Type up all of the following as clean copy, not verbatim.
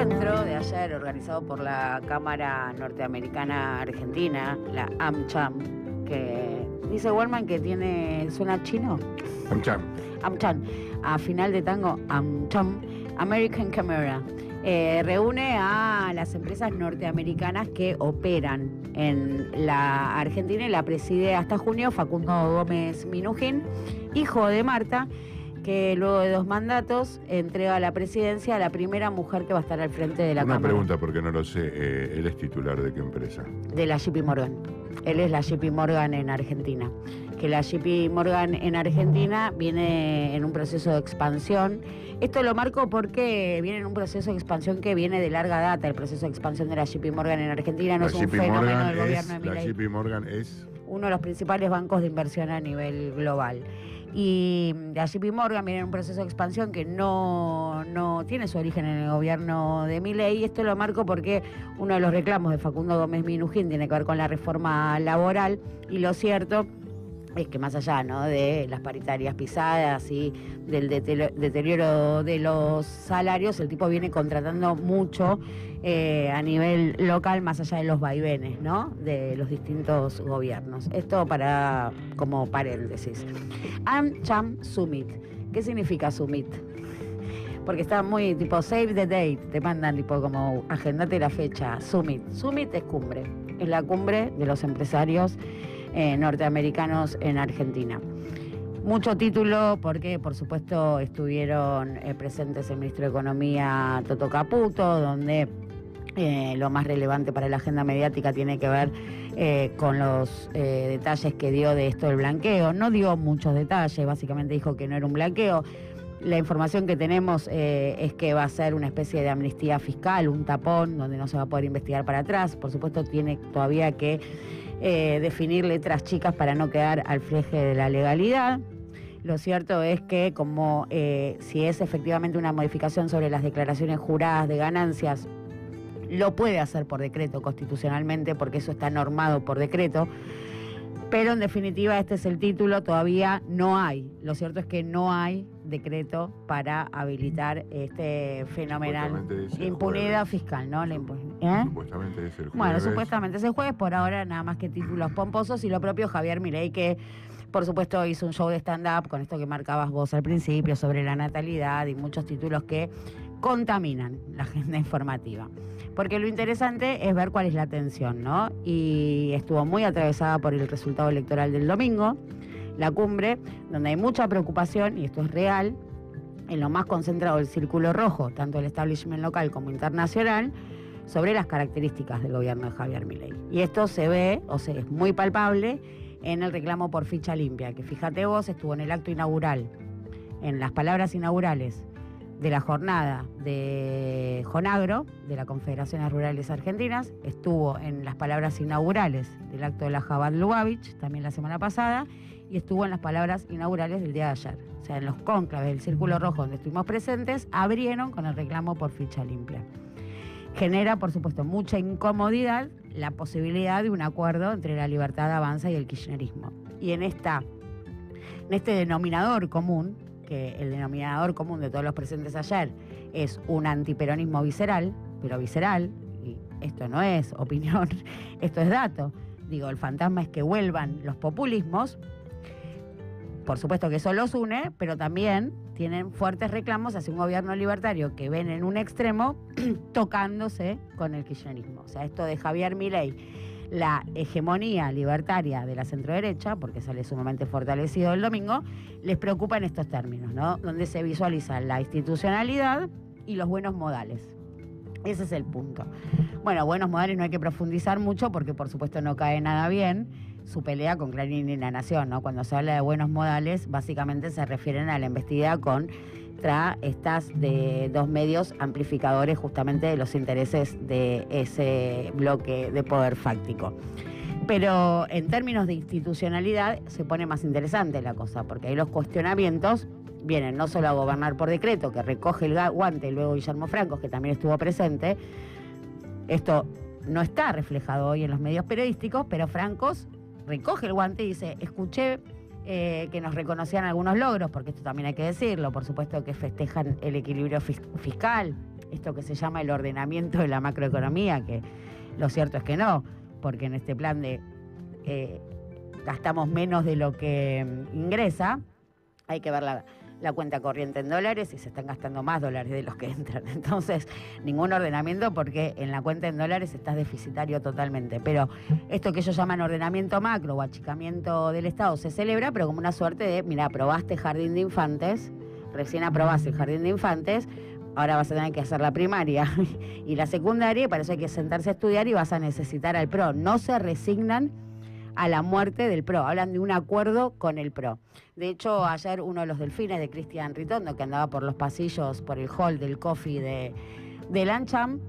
encuentro de ayer organizado por la Cámara Norteamericana Argentina, la AmCham, que dice Wallman que suena chino. AmCham, a final de tango, AmCham, American Camera. Reúne a las empresas norteamericanas que operan en la Argentina y la preside hasta junio Facundo Gómez Minujín, hijo de Marta, que luego de 2 mandatos entrega la presidencia a la primera mujer que va a estar al frente de la Cámara. Una pregunta, porque no lo sé, ¿él es titular de qué empresa? De la JP Morgan. Él es la JP Morgan en Argentina. Que la JP Morgan en Argentina viene en un proceso de expansión. Esto lo marco porque viene en un proceso de expansión que viene de larga data. El proceso de expansión de la JP Morgan en Argentina no es un fenómeno del gobierno de Milei. La JP Morgan es uno de los principales bancos de inversión a nivel global. Y la JP Morgan viene en un proceso de expansión que no tiene su origen en el gobierno de Milei. Y esto lo marco porque uno de los reclamos de Facundo Gómez Minujín tiene que ver con la reforma laboral. Y lo cierto es que más allá, ¿no?, de las paritarias pisadas y del deterioro de los salarios, el tipo viene contratando mucho a nivel local, más allá de los vaivenes, ¿no?, de los distintos gobiernos. Esto como paréntesis. AmCham Summit. ¿Qué significa Summit? Porque está muy tipo save the date, te mandan tipo como agendate la fecha. Summit. Summit es cumbre. Es la cumbre de los empresarios norteamericanos en Argentina. Mucho título porque, por supuesto, estuvieron presentes el ministro de Economía, Toto Caputo, donde lo más relevante para la agenda mediática tiene que ver con los detalles que dio de esto del blanqueo. No dio muchos detalles, básicamente dijo que no era un blanqueo. La información que tenemos es que va a ser una especie de amnistía fiscal, un tapón, donde no se va a poder investigar para atrás. Por supuesto, tiene todavía que definir letras chicas para no quedar al fleje de la legalidad. Lo cierto es que como si es efectivamente una modificación sobre las declaraciones juradas de ganancias, lo puede hacer por decreto constitucionalmente, porque eso está normado por decreto. Pero en definitiva este es el título, todavía no hay. Lo cierto es que no hay decreto para habilitar este fenomenal impunidad fiscal, ¿no? Supuestamente es el jueves. Bueno, supuestamente es el jueves, por ahora nada más que títulos pomposos, y lo propio Javier Milei, que por supuesto hizo un show de stand-up con esto que marcabas vos al principio sobre la natalidad y muchos títulos que contaminan la agenda informativa. Porque lo interesante es ver cuál es la tensión, ¿no? Y estuvo muy atravesada por el resultado electoral del domingo, la cumbre, donde hay mucha preocupación, y esto es real, en lo más concentrado del círculo rojo, tanto el establishment local como internacional, sobre las características del gobierno de Javier Milei. Y esto se ve, o sea, es muy palpable en el reclamo por ficha limpia, que fíjate vos, estuvo en el acto inaugural, en las palabras inaugurales de la jornada de Jonagro, de la Confederaciones Rurales Argentinas, estuvo en las palabras inaugurales del acto de la Jabal Lubavitch, también la semana pasada, y estuvo en las palabras inaugurales del día de ayer. O sea, en los cónclaves del Círculo Rojo donde estuvimos presentes, abrieron con el reclamo por ficha limpia. Genera, por supuesto, mucha incomodidad la posibilidad de un acuerdo entre la Libertad Avanza y el kirchnerismo. Y en este denominador común, que el denominador común de todos los presentes ayer es un antiperonismo visceral, pero visceral, y esto no es opinión, esto es dato. Digo, el fantasma es que vuelvan los populismos. Por supuesto que eso los une, pero también tienen fuertes reclamos hacia un gobierno libertario que ven en un extremo tocándose con el kirchnerismo. O sea, esto de Javier Milei, la hegemonía libertaria de la centroderecha, porque sale sumamente fortalecido el domingo, les preocupa en estos términos, ¿no? Donde se visualiza la institucionalidad y los buenos modales. Ese es el punto. Bueno, buenos modales no hay que profundizar mucho porque por supuesto no cae nada bien su pelea con Clarín y La Nación, ¿no? Cuando se habla de buenos modales, básicamente se refieren a la embestida contra estas de 2 medios amplificadores justamente de los intereses de ese bloque de poder fáctico. Pero en términos de institucionalidad se pone más interesante la cosa, porque ahí los cuestionamientos vienen no solo a gobernar por decreto, que recoge el guante luego Guillermo Francos, que también estuvo presente. Esto no está reflejado hoy en los medios periodísticos, pero Francos recoge el guante y dice, escuché que nos reconocían algunos logros, porque esto también hay que decirlo, por supuesto que festejan el equilibrio fiscal, esto que se llama el ordenamiento de la macroeconomía, que lo cierto es que no, porque en este plan de gastamos menos de lo que ingresa, hay que ver la cuenta corriente en dólares y se están gastando más dólares de los que entran. Entonces, ningún ordenamiento porque en la cuenta en dólares estás deficitario totalmente. Pero esto que ellos llaman ordenamiento macro o achicamiento del Estado se celebra, pero como una suerte de, mira, aprobaste jardín de infantes, recién aprobaste el jardín de infantes, ahora vas a tener que hacer la primaria y la secundaria, y para eso hay que sentarse a estudiar y vas a necesitar al PRO. No se resignan a la muerte del PRO, hablan de un acuerdo con el PRO. De hecho, ayer uno de los delfines de Cristian Ritondo, que andaba por los pasillos, por el hall del coffee de Lancham,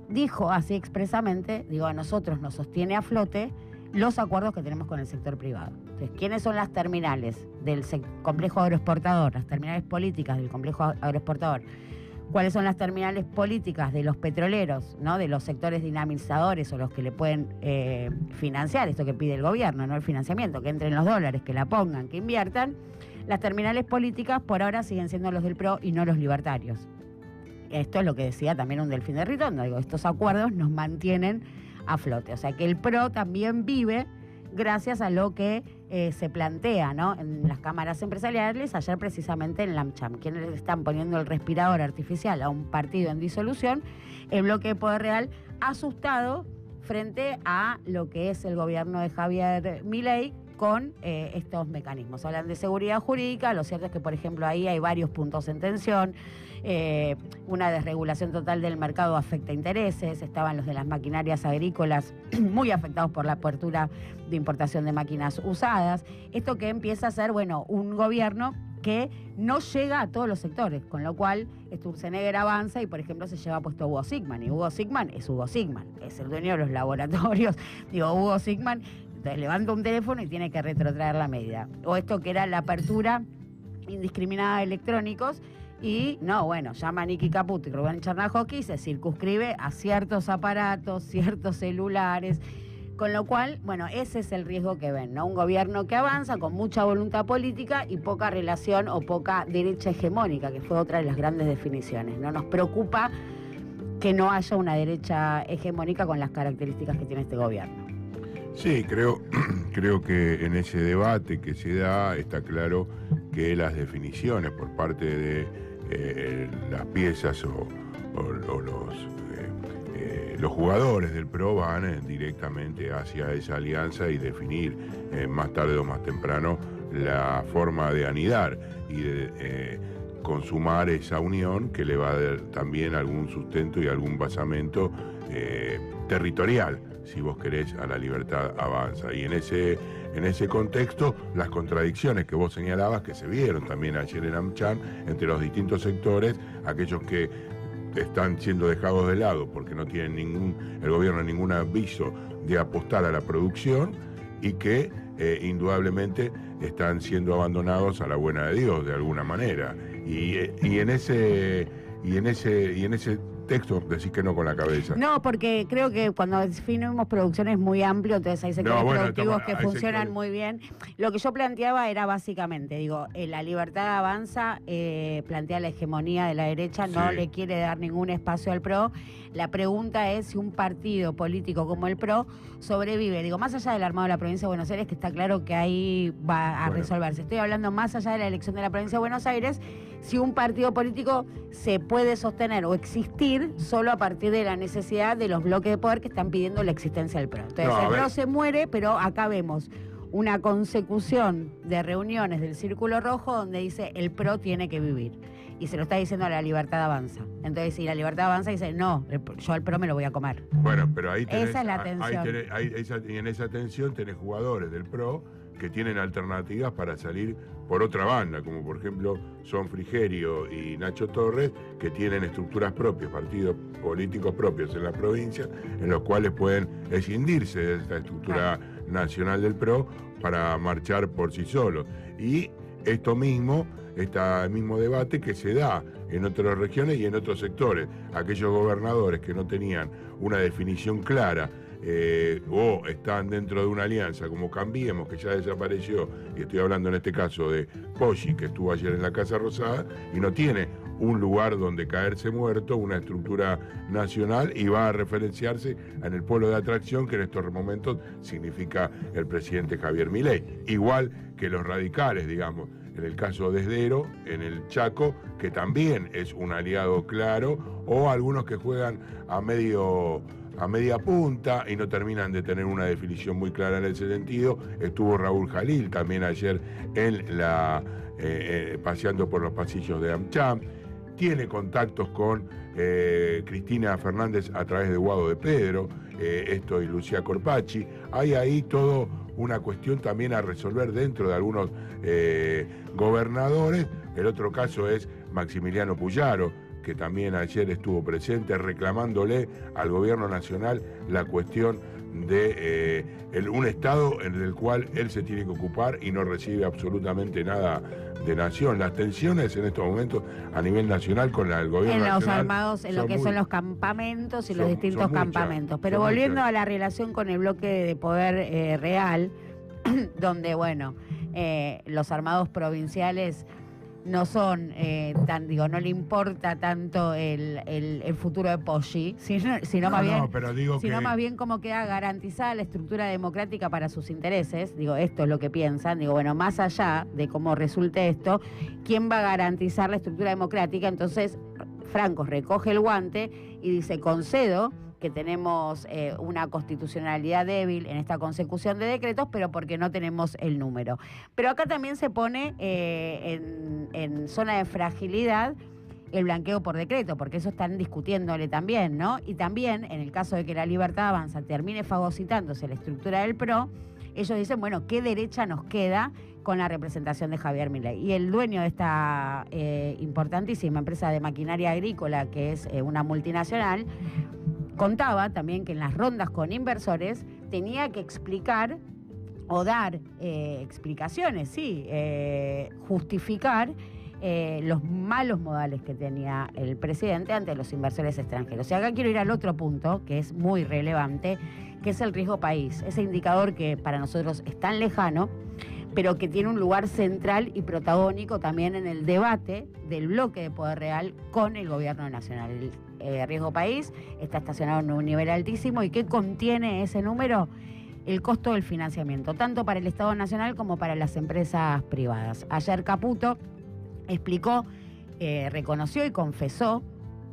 dijo así expresamente, digo, a nosotros nos sostiene a flote los acuerdos que tenemos con el sector privado. Entonces, ¿quiénes son las terminales del complejo agroexportador, las terminales políticas del complejo agroexportador? ¿Cuáles son las terminales políticas de los petroleros, ¿no? De los sectores dinamizadores o los que le pueden financiar esto que pide el gobierno, no el financiamiento, que entren los dólares, que la pongan, que inviertan? Las terminales políticas por ahora siguen siendo los del PRO y no los libertarios. Esto es lo que decía también un delfín de Ritondo. Digo, estos acuerdos nos mantienen a flote. O sea que el PRO también vive gracias a lo que se plantea, ¿no? En las cámaras empresariales, ayer precisamente en LAMCHAM, quienes le están poniendo el respirador artificial a un partido en disolución, el bloque de Poder Real asustado frente a lo que es el gobierno de Javier Milei con estos mecanismos. Hablan de seguridad jurídica, lo cierto es que, por ejemplo, ahí hay varios puntos en tensión, una desregulación total del mercado afecta intereses, estaban los de las maquinarias agrícolas muy afectados por la apertura de importación de máquinas usadas, esto que empieza a ser, bueno, un gobierno que no llega a todos los sectores, con lo cual Sturzenegger avanza y, por ejemplo, se lleva puesto Hugo Sigman, y Hugo Sigman es Hugo Sigman, es el dueño de los laboratorios, digo, Hugo Sigman. Entonces levanta un teléfono y tiene que retrotraer la medida. O esto que era la apertura indiscriminada de electrónicos y, no, bueno, llama a Nicky Caputo y Rubén Chernajoki y se circunscribe a ciertos aparatos, ciertos celulares, con lo cual, bueno, ese es el riesgo que ven, ¿no? Un gobierno que avanza con mucha voluntad política y poca relación o poca derecha hegemónica, que fue otra de las grandes definiciones, ¿no? Nos preocupa que no haya una derecha hegemónica con las características que tiene este gobierno. Sí, creo que en ese debate que se da está claro que las definiciones por parte de las piezas o los jugadores del PRO van directamente hacia esa alianza y definir más tarde o más temprano la forma de anidar y de consumar esa unión que le va a dar también algún sustento y algún basamento territorial, si vos querés, a la Libertad Avanza. Y en ese contexto, las contradicciones que vos señalabas, que se vieron también ayer en AmCham, entre los distintos sectores, aquellos que están siendo dejados de lado porque no tienen el gobierno ningún aviso de apostar a la producción y que indudablemente están siendo abandonados a la buena de Dios de alguna manera. Y en ese texto decís que no con la cabeza. No, porque creo que cuando definimos producción es muy amplio, entonces hay sectores productivos que funcionan muy bien. Lo que yo planteaba era básicamente, digo, la Libertad Avanza plantea la hegemonía de la derecha, no Sí. le quiere dar ningún espacio al PRO. La pregunta es si un partido político como el PRO sobrevive. Digo, más allá del armado de la provincia de Buenos Aires, que está claro que ahí va a resolverse. Estoy hablando más allá de la elección de la provincia de Buenos Aires, si un partido político se puede sostener o existir solo a partir de la necesidad de los bloques de poder que están pidiendo la existencia del PRO. Entonces, el PRO se muere, pero acá vemos una consecución de reuniones del Círculo Rojo donde dice el PRO tiene que vivir. Y se lo está diciendo a la Libertad Avanza. Entonces, si la Libertad Avanza dice, no, yo al PRO me lo voy a comer. Bueno, pero ahí tenés, esa es la tensión. Y en esa tensión tenés jugadores del PRO que tienen alternativas para salir por otra banda, como por ejemplo son Frigerio y Nacho Torres, que tienen estructuras propias, partidos políticos propios en la provincia, en los cuales pueden escindirse de esta estructura nacional del PRO para marchar por sí solos. Y este mismo debate que se da en otras regiones y en otros sectores. Aquellos gobernadores que no tenían una definición clara o están dentro de una alianza como Cambiemos, que ya desapareció, y estoy hablando en este caso de Poggi, que estuvo ayer en la Casa Rosada, y no tiene un lugar donde caerse muerto, una estructura nacional, y va a referenciarse en el polo de atracción que en estos momentos significa el presidente Javier Milei. Igual que los radicales, digamos, en el caso de Esdero, en el Chaco, que también es un aliado claro, o algunos que juegan a media punta y no terminan de tener una definición muy clara en ese sentido. Estuvo Raúl Jalil también ayer en paseando por los pasillos de AmCham. Tiene contactos con Cristina Fernández a través de Guado de Pedro, esto y Lucía Corpacci. Hay ahí todo una cuestión también a resolver dentro de algunos gobernadores. El otro caso es Maximiliano Puyaro, que también ayer estuvo presente reclamándole al gobierno nacional la cuestión de un Estado en el cual él se tiene que ocupar y no recibe absolutamente nada de nación. Las tensiones en estos momentos a nivel nacional con el gobierno nacional... En los armados, en lo que son los campamentos y los distintos campamentos. Pero volviendo a la relación con el bloque de poder real, donde, bueno, los armados provinciales no son no le importa tanto el futuro de Poggi, sino más bien cómo queda garantizada la estructura democrática para sus intereses. Digo, esto es lo que piensan. Digo, bueno, más allá de cómo resulte esto, ¿quién va a garantizar la estructura democrática? Entonces, Franco recoge el guante y dice, concedo que tenemos una constitucionalidad débil en esta consecución de decretos, pero porque no tenemos el número. Pero acá también se pone en zona de fragilidad el blanqueo por decreto, porque eso están discutiéndole también, ¿no? Y también, en el caso de que la Libertad Avanza termine fagocitándose la estructura del PRO, ellos dicen, bueno, ¿qué derecha nos queda con la representación de Javier Milei? Y el dueño de esta importantísima empresa de maquinaria agrícola, que es una multinacional, contaba también que en las rondas con inversores tenía que explicar o dar explicaciones, justificar los malos modales que tenía el presidente ante los inversores extranjeros. Y acá quiero ir al otro punto, que es muy relevante, que es el riesgo país. Ese indicador que para nosotros es tan lejano, pero que tiene un lugar central y protagónico también en el debate del bloque de poder real con el gobierno nacional. El riesgo país está estacionado en un nivel altísimo. ¿Y qué contiene ese número? El costo del financiamiento, tanto para el Estado Nacional como para las empresas privadas. Ayer Caputo explicó, reconoció y confesó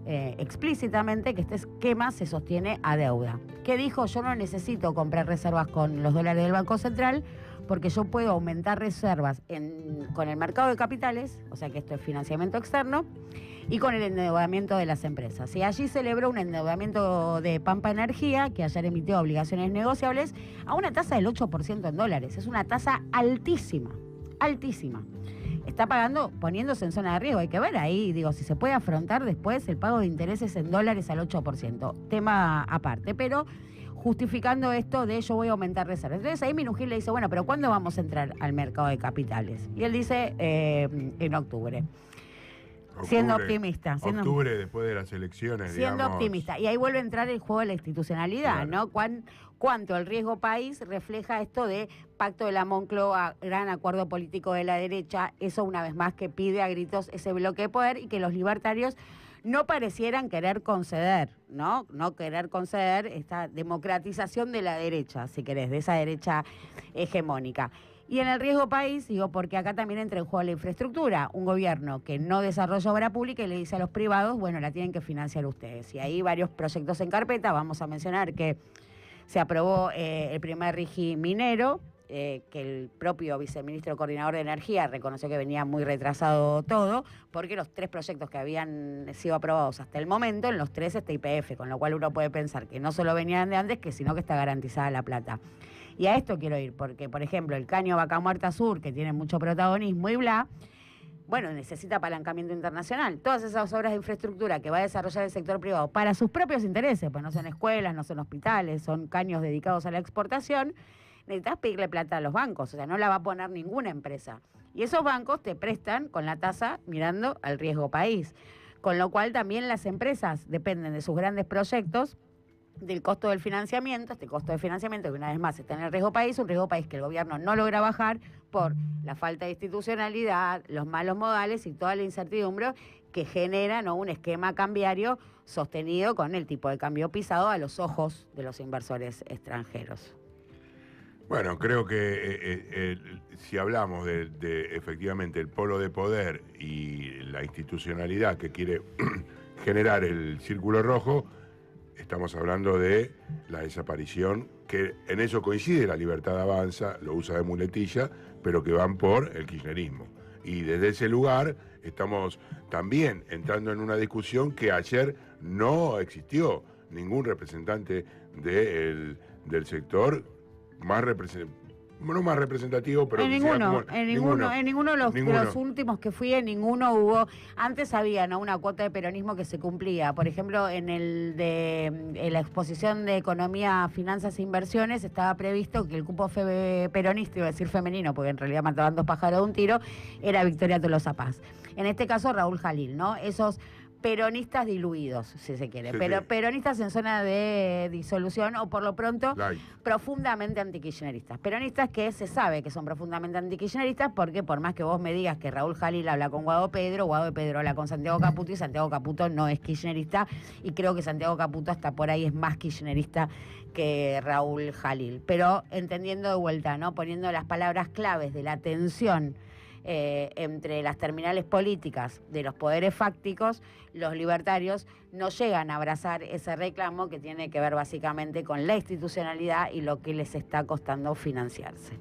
explícitamente que este esquema se sostiene a deuda. ¿Qué dijo? Yo no necesito comprar reservas con los dólares del Banco Central, porque yo puedo aumentar reservas con el mercado de capitales, o sea que esto es financiamiento externo, y con el endeudamiento de las empresas. Y allí celebró un endeudamiento de Pampa Energía, que ayer emitió obligaciones negociables, a una tasa del 8% en dólares. Es una tasa altísima, altísima. Está pagando, poniéndose en zona de riesgo. Hay que ver ahí, digo, si se puede afrontar después el pago de intereses en dólares al 8%. Tema aparte, pero justificando esto de yo voy a aumentar reservas. Entonces ahí Minujil le dice, bueno, pero ¿cuándo vamos a entrar al mercado de capitales? Y él dice, en octubre. Siendo optimista. Octubre, después de las elecciones, siendo optimista. Y ahí vuelve a entrar el juego de la institucionalidad, claro, ¿no? Cuánto el riesgo país refleja esto de pacto de la Moncloa, gran acuerdo político de la derecha, eso una vez más que pide a gritos ese bloque de poder y que los libertarios no parecieran querer conceder, ¿no? No querer conceder esta democratización de la derecha, si querés, de esa derecha hegemónica. Y en el riesgo país, digo, porque acá también entra en juego la infraestructura. Un gobierno que no desarrolla obra pública y le dice a los privados, bueno, la tienen que financiar ustedes. Y hay varios proyectos en carpeta. Vamos a mencionar que se aprobó el primer RIGI minero, que el propio viceministro coordinador de Energía reconoció que venía muy retrasado todo, porque los 3 proyectos que habían sido aprobados hasta el momento, en los 3 está YPF, con lo cual uno puede pensar que no solo venían de antes, sino que está garantizada la plata. Y a esto quiero ir, porque, por ejemplo, el caño Vaca Muerta Sur, que tiene mucho protagonismo y bla, bueno, necesita apalancamiento internacional. Todas esas obras de infraestructura que va a desarrollar el sector privado para sus propios intereses, pues no son escuelas, no son hospitales, son caños dedicados a la exportación, necesitas pedirle plata a los bancos, o sea, no la va a poner ninguna empresa. Y esos bancos te prestan con la tasa mirando al riesgo país. Con lo cual también las empresas dependen de sus grandes proyectos del costo del financiamiento, este costo de financiamiento que una vez más está en el riesgo país, un riesgo país que el gobierno no logra bajar por la falta de institucionalidad, los malos modales y toda la incertidumbre que genera, ¿no?, un esquema cambiario sostenido con el tipo de cambio pisado a los ojos de los inversores extranjeros. Bueno, creo que si hablamos de efectivamente el polo de poder y la institucionalidad que quiere generar el círculo rojo, estamos hablando de la desaparición, que en eso coincide la Libertad Avanza, lo usa de muletilla, pero que van por el kirchnerismo. Y desde ese lugar estamos también entrando en una discusión que ayer no existió ningún representante del sector más no más representativo, pero en ninguno de los últimos que fui, en ninguno hubo. Antes había, ¿no?, una cuota de peronismo que se cumplía. Por ejemplo, en la exposición de Economía, Finanzas e Inversiones estaba previsto que el cupo peronista, iba a decir femenino, porque en realidad mataban dos pájaros de un tiro, era Victoria Tolosa Paz. En este caso, Raúl Jalil, ¿no? Esos peronistas diluidos, si se quiere, sí, pero sí, peronistas en zona de disolución o por lo pronto profundamente antikirchneristas. Peronistas que se sabe que son profundamente antikirchneristas porque por más que vos me digas que Raúl Jalil habla con Guado Pedro habla con Santiago Caputo y Santiago Caputo no es kirchnerista y creo que Santiago Caputo hasta por ahí es más kirchnerista que Raúl Jalil. Pero entendiendo de vuelta, ¿no?, poniendo las palabras claves de la tensión entre las terminales políticas de los poderes fácticos, los libertarios no llegan a abrazar ese reclamo que tiene que ver básicamente con la institucionalidad y lo que les está costando financiarse.